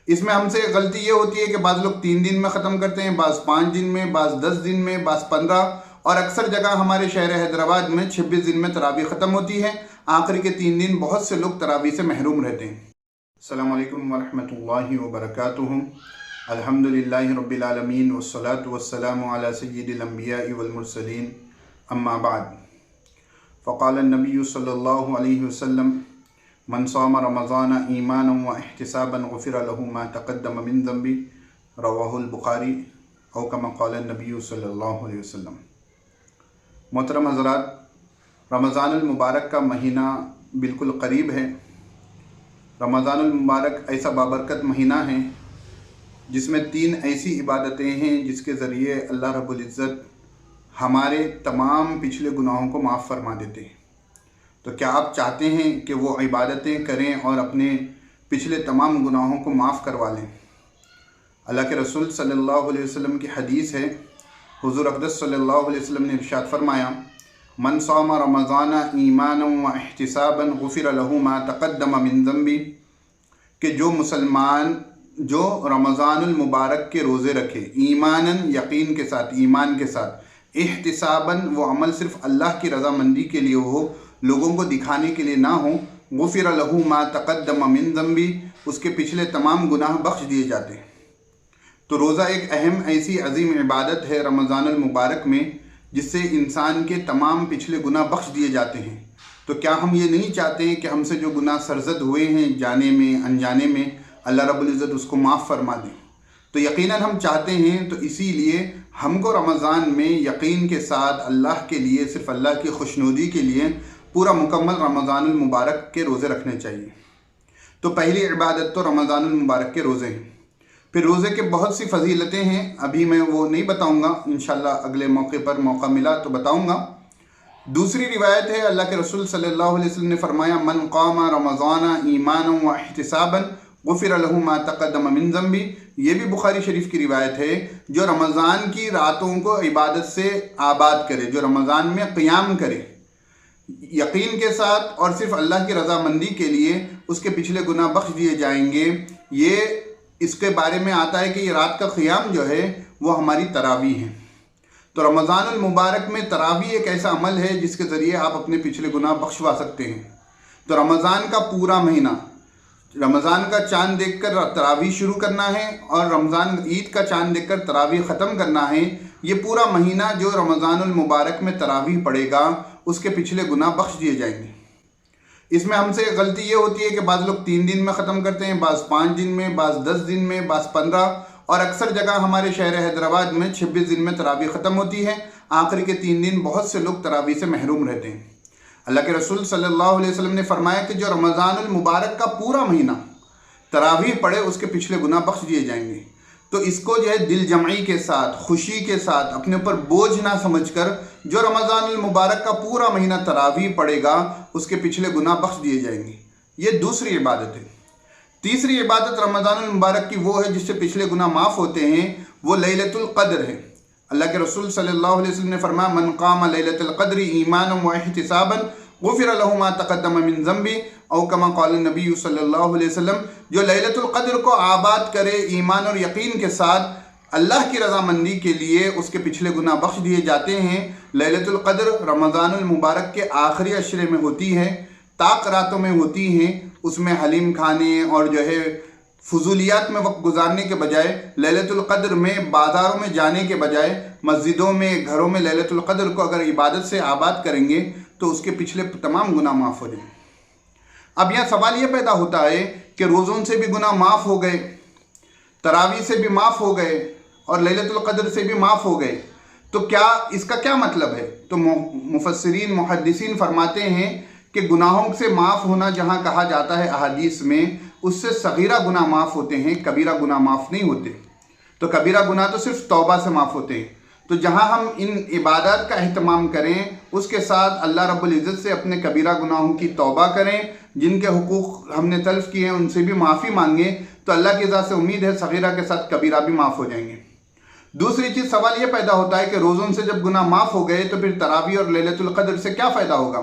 اس میں ہم سے غلطی یہ ہوتی ہے کہ بعض لوگ 3 دن میں ختم کرتے ہیں، بعض 5 دن میں، بعض 10 دن میں، بعض 15، اور اکثر جگہ ہمارے شہر حیدرآباد میں 26 دن میں تراویح ختم ہوتی ہے۔ آخری کے 3 دن بہت سے لوگ تراویح سے محروم رہتے ہیں۔ السلام علیکم ورحمۃ اللہ وبرکاتہ۔ الحمدللہ رب العالمین والصلاة والسلام علی سید الانبیاء والمرسلین، اما بعد، فقال النبی صلی اللہ علیہ وسلم: من صام رمضان ایمانا و احتسابا غفر له ما تقدم من ذنبی، رواہ البخاری، او کما قال النبی صلی اللہ علیہ وسلم۔ محترم حضرات، رمضان المبارک کا مہینہ بالکل قریب ہے۔ رمضان المبارک ایسا بابرکت مہینہ ہے جس میں 3 ایسی عبادتیں ہیں جس کے ذریعے اللہ رب العزت ہمارے تمام پچھلے گناہوں کو معاف فرما دیتے ہیں۔ تو کیا آپ چاہتے ہیں کہ وہ عبادتیں کریں اور اپنے پچھلے تمام گناہوں کو معاف کروا لیں؟ اللہ کے رسول صلی اللہ علیہ وسلم کی حدیث ہے، حضور اقدس صلی اللہ علیہ وسلم نے ارشاد فرمایا: من صام رمضان ایمانا و احتسابا غفر له ما تقدم من ذنبی، کہ جو مسلمان جو رمضان المبارک کے روزے رکھے، ایماناً یقین کے ساتھ، ایمان کے ساتھ، احتساباً وہ عمل صرف اللہ کی رضامندی کے لیے ہو، لوگوں کو دکھانے کے لیے نہ ہو، غفر له ما تقدم من ذنبی، اس کے پچھلے تمام گناہ بخش دیے جاتے ہیں۔ تو روزہ ایک اہم ایسی عظیم عبادت ہے رمضان المبارک میں جس سے انسان کے تمام پچھلے گناہ بخش دیے جاتے ہیں۔ تو کیا ہم یہ نہیں چاہتے کہ ہم سے جو گناہ سرزد ہوئے ہیں جانے میں انجانے میں، اللہ رب العزت اس کو معاف فرما دیں؟ تو یقیناً ہم چاہتے ہیں، تو اسی لیے ہم کو رمضان میں یقین کے ساتھ اللہ کے لیے، صرف اللہ کی خوشنودی کے لیے پورا مکمل رمضان المبارک کے روزے رکھنے چاہیے۔ تو پہلی عبادت تو رمضان المبارک کے روزے ہیں۔ پھر روزے کے بہت سی فضیلتیں ہیں، ابھی میں وہ نہیں بتاؤں گا، انشاءاللہ اگلے موقع پر موقع ملا تو بتاؤں گا۔ دوسری روایت ہے، اللہ کے رسول صلی اللہ علیہ وسلم نے فرمایا: من قام رمضان ایمانا و احتسابا غفر له ما تقدم من ذنبی۔ یہ بھی بخاری شریف کی روایت ہے، جو رمضان کی راتوں کو عبادت سے آباد کرے، جو رمضان میں قیام کرے یقین کے ساتھ اور صرف اللہ کی رضامندی کے لیے، اس کے پچھلے گناہ بخش دیے جائیں گے۔ یہ اس کے بارے میں آتا ہے کہ یہ رات کا قیام جو ہے وہ ہماری تراویح ہے۔ تو رمضان المبارک میں تراویح ایک ایسا عمل ہے جس کے ذریعے آپ اپنے پچھلے گناہ بخشوا سکتے ہیں۔ تو رمضان کا پورا مہینہ، رمضان کا چاند دیکھ کر تراویح شروع کرنا ہے اور رمضان عید کا چاند دیکھ کر تراویح ختم کرنا ہے۔ یہ پورا مہینہ جو رمضان المبارک میں تراویح پڑے گا، اس کے پچھلے گناہ بخش دیے جائیں گے۔ اس میں ہم سے غلطی یہ ہوتی ہے کہ بعض لوگ 3 دن میں ختم کرتے ہیں، بعض 5 دن میں، بعض 10 دن میں، بعض 15، اور اکثر جگہ ہمارے شہر حیدرآباد میں 26 دن میں تراویح ختم ہوتی ہے۔ آخری کے 3 دن بہت سے لوگ تراویح سے محروم رہتے ہیں۔ اللہ کے رسول صلی اللہ علیہ وسلم نے فرمایا کہ جو رمضان المبارک کا پورا مہینہ تراویح پڑھے، اس کے پچھلے گناہ بخش دیے جائیں گے۔ تو اس کو جو ہے دل جمعی کے ساتھ، خوشی کے ساتھ، اپنے اوپر بوجھ نہ سمجھ کر، جو رمضان المبارک کا پورا مہینہ تراویح پڑھے گا، اس کے پچھلے گناہ بخش دیے جائیں گے۔ یہ دوسری عبادت ہے۔ تیسری عبادت رمضان المبارک کی وہ ہے جس سے پچھلے گناہ معاف ہوتے ہیں، وہ لیلۃ القدر ہے۔ اللہ کے رسول صلی اللہ علیہ وسلم نے فرمایا: من قام لیلۃ القدر ایمانا و احتسابا غفر له ما تقدم من ذنبی، او کما قال النبی صلی اللہ علیہ وسلم، جو لیلۃ القدر کو آباد کرے ایمان اور یقین کے ساتھ، اللہ کی رضامندی کے لیے، اس کے پچھلے گناہ بخش دیے جاتے ہیں۔ لیلۃ القدر رمضان المبارک کے آخری عشرے میں ہوتی ہے، طاق راتوں میں ہوتی ہیں۔ اس میں حلیم کھانے اور جو ہے فضولیات میں وقت گزارنے کے بجائے، لیلۃ القدر میں بازاروں میں جانے کے بجائے، مسجدوں میں، گھروں میں لیلۃ القدر کو اگر عبادت سے آباد کریں گے تو اس کے پچھلے تمام گناہ معاف ہو جائیں گے۔ اب یہاں سوال یہ پیدا ہوتا ہے کہ روزوں سے بھی گناہ معاف ہو گئے، تراویح سے بھی معاف ہو گئے، اور لیلۃ القدر سے بھی معاف ہو گئے، تو کیا اس کا کیا مطلب ہے؟ تو مفسرین محدثین فرماتے ہیں کہ گناہوں سے معاف ہونا جہاں کہا جاتا ہے احادیث میں، اس سے صغیرہ گناہ معاف ہوتے ہیں، کبیرہ گناہ معاف نہیں ہوتے۔ تو کبیرہ گناہ تو صرف توبہ سے معاف ہوتے ہیں۔ تو جہاں ہم ان عبادات کا اہتمام کریں، اس کے ساتھ اللہ رب العزت سے اپنے کبیرہ گناہوں کی توبہ کریں، جن کے حقوق ہم نے تلف کیے ہیں ان سے بھی معافی مانگیں، تو اللہ کی ذات سے امید ہے صغیرہ کے ساتھ کبیرہ بھی معاف ہو جائیں گے۔ دوسری چیز سوال یہ پیدا ہوتا ہے کہ روزوں سے جب گناہ معاف ہو گئے تو پھر تراویح اور لیلۃ القدر سے کیا فائدہ ہوگا؟